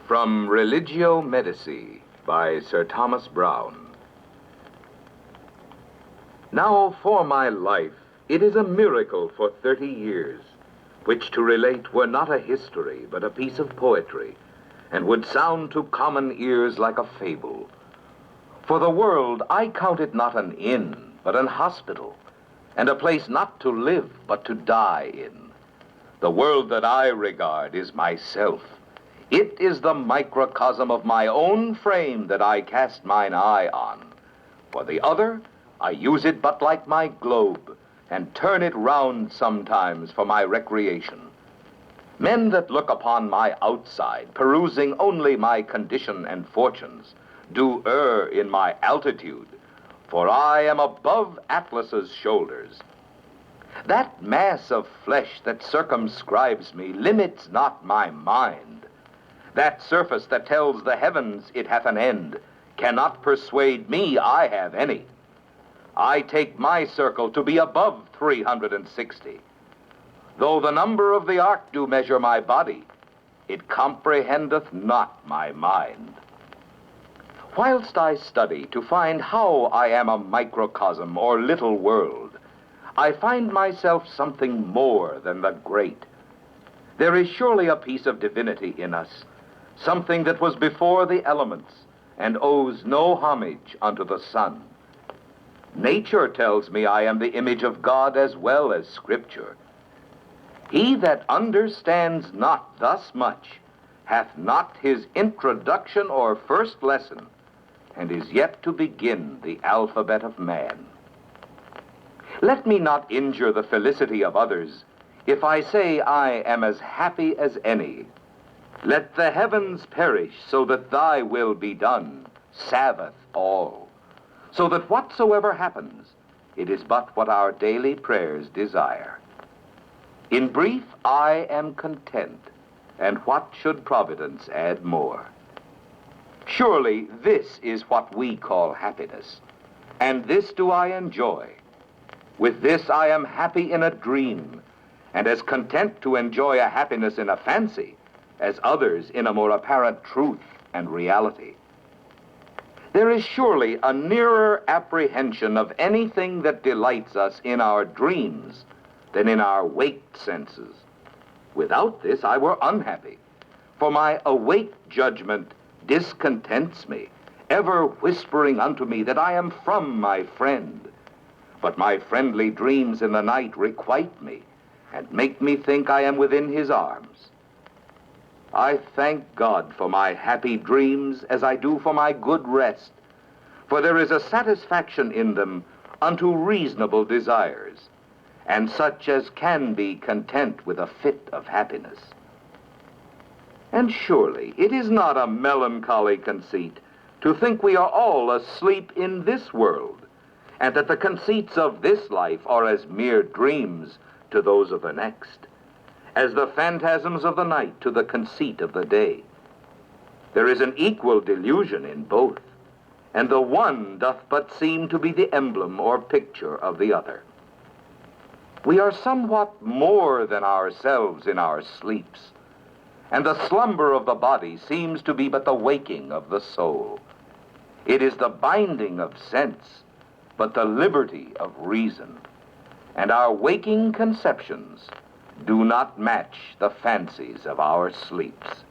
From Religio, Medici, by Sir Thomas Browne. Now for my life, it is a miracle for 30 years, which to relate were not a history, but a piece of poetry, and would sound to common ears like a fable. For the world, I count it not an inn, but an hospital, and a place not to live, but to die in. The world that I regard is myself. It is the microcosm of my own frame that I cast mine eye on. For the other, I use it but like my globe, and turn it round sometimes for my recreation. Men that look upon my outside, perusing only my condition and fortunes, do err in my altitude, for I am above Atlas's shoulders. That mass of flesh that circumscribes me limits not my mind. That surface that tells the heavens it hath an end cannot persuade me I have any. I take my circle to be above 360. Though the number of the arc do measure my body, it comprehendeth not my mind. Whilst I study to find how I am a microcosm or little world, I find myself something more than the great. There is surely a piece of divinity in us, something that was before the elements and owes no homage unto the sun. Nature tells me I am the image of God as well as Scripture. He that understands not thus much hath not his introduction or first lesson, and is yet to begin the alphabet of man. Let me not injure the felicity of others if I say I am as happy as any. Let the heavens perish so that thy will be done, Sabbath all, so that whatsoever happens, it is but what our daily prayers desire. In brief, I am content, and what should Providence add more? Surely this is what we call happiness, and this do I enjoy. With this I am happy in a dream, and as content to enjoy a happiness in a fancy as others in a more apparent truth and reality. There is surely a nearer apprehension of anything that delights us in our dreams than in our waked senses. Without this I were unhappy, for my awake judgment discontents me, ever whispering unto me that I am from my friend. But my friendly dreams in the night requite me, and make me think I am within his arms. I thank God for my happy dreams as I do for my good rest, for there is a satisfaction in them unto reasonable desires, and such as can be content with a fit of happiness. And surely it is not a melancholy conceit to think we are all asleep in this world, and that the conceits of this life are as mere dreams to those of the next, as the phantasms of the night to the conceit of the day. There is an equal delusion in both, and the one doth but seem to be the emblem or picture of the other. We are somewhat more than ourselves in our sleeps, and the slumber of the body seems to be but the waking of the soul. It is the binding of sense, but the liberty of reason, and our waking conceptions do not match the fancies of our sleeps.